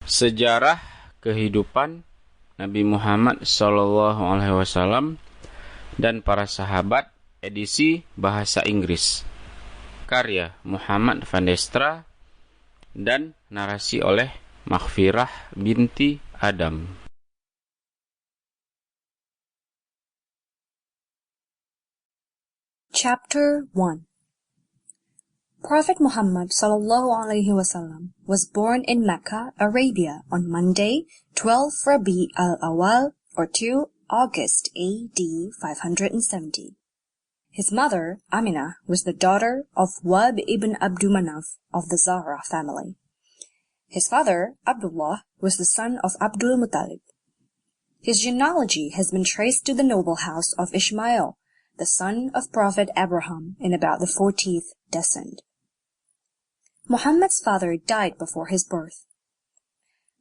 Sejarah Kehidupan Nabi Muhammad SAW dan para sahabat Edisi Bahasa Inggris. Karya Muhammad Vandestra dan narasi oleh Maghfirah Binti Adam. Chapter 1. Prophet Muhammad ﷺ was born in Mecca, Arabia on Monday, 12 Rabi al-Awwal or 2 August AD 570. His mother, Aminah, was the daughter of Wahb ibn Abdul Manaf of the Zahra family. His father, Abdullah, was the son of Abdul Muttalib. His genealogy has been traced to the noble house of Ishmael, the son of Prophet Abraham, in about the 14th descent. Muhammad's father died before his birth.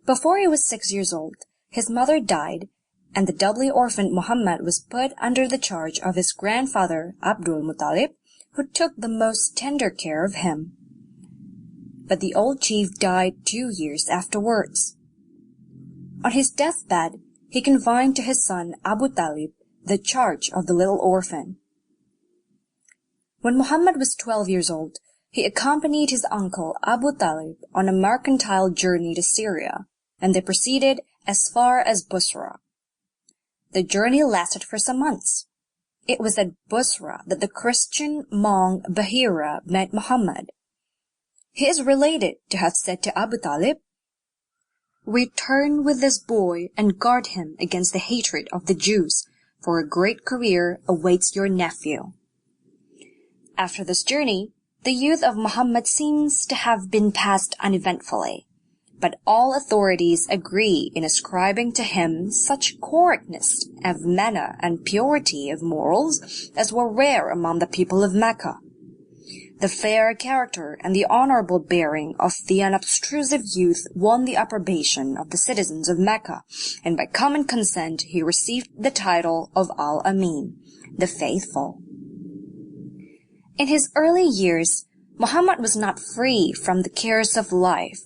Before he was 6 years old, his mother died, and the doubly orphaned Muhammad was put under the charge of his grandfather Abdul Muttalib, who took the most tender care of him. But the old chief died 2 years afterwards. On his deathbed, he confined to his son Abu Talib the charge of the little orphan. When Muhammad was 12 years old, he accompanied his uncle Abu Talib on a mercantile journey to Syria, and they proceeded as far as Busra. The journey lasted for some months. It was at Busra that the Christian monk Bahira met Muhammad. He is related to have said to Abu Talib, "Return with this boy and guard him against the hatred of the Jews, for a great career awaits your nephew." After this journey, the youth of Muhammad seems to have been passed uneventfully, but all authorities agree in ascribing to him such correctness of manner and purity of morals as were rare among the people of Mecca. The fair character and the honorable bearing of the unobtrusive youth won the approbation of the citizens of Mecca, and by common consent he received the title of Al-Amin, the Faithful. In his early years, Muhammad was not free from the cares of life.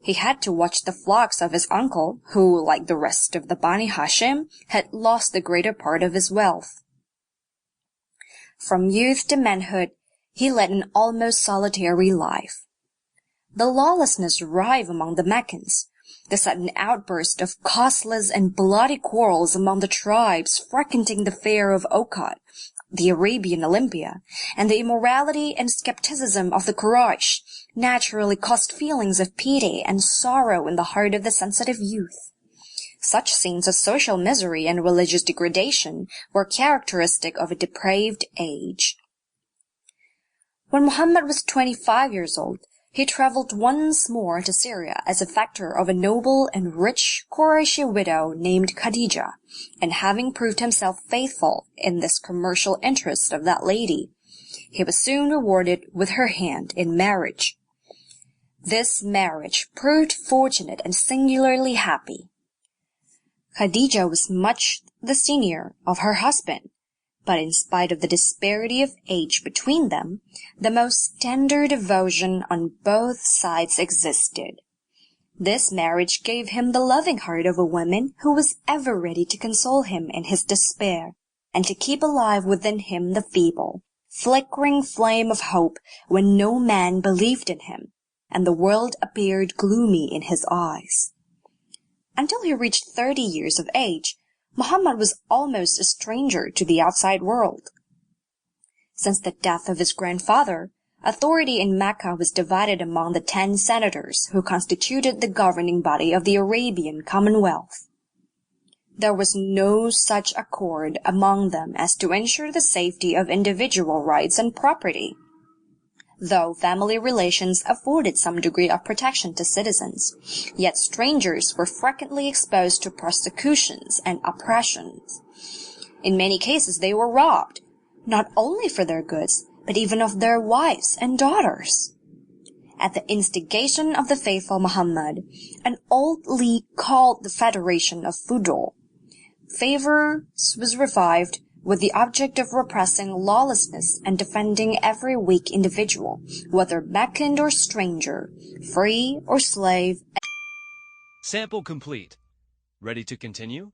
He had to watch the flocks of his uncle, who, like the rest of the Bani Hashim, had lost the greater part of his wealth. From youth to manhood, he led an almost solitary life. The lawlessness rife among the Meccans, the sudden outburst of causeless and bloody quarrels among the tribes frequenting the fair of Okad, the Arabian Olympia, and the immorality and skepticism of the Quraysh naturally caused feelings of pity and sorrow in the heart of the sensitive youth. Such scenes of social misery and religious degradation were characteristic of a depraved age. When Muhammad was 25 years old, he traveled once more to Syria as a factor of a noble and rich Qurayshi widow named Khadija, and having proved himself faithful in this commercial interest of that lady, he was soon rewarded with her hand in marriage. This marriage proved fortunate and singularly happy. Khadija was much the senior of her husband, but in spite of the disparity of age between them, the most tender devotion on both sides existed. This marriage gave him the loving heart of a woman who was ever ready to console him in his despair, and to keep alive within him the feeble, flickering flame of hope when no man believed in him, and the world appeared gloomy in his eyes. Until he reached 30 years of age, Muhammad was almost a stranger to the outside world. Since the death of his grandfather, authority in Mecca was divided among the 10 senators who constituted the governing body of the Arabian Commonwealth. There was no such accord among them as to ensure the safety of individual rights and property. Though family relations afforded some degree of protection to citizens, yet strangers were frequently exposed to persecutions and oppressions. In many cases they were robbed, not only for their goods, but even of their wives and daughters. At the instigation of the faithful Muhammad, an old league called the Federation of Fudul, favor was revived with the object of repressing lawlessness and defending every weak individual, whether Meccan or stranger, free or slave. Sample complete. Ready to continue?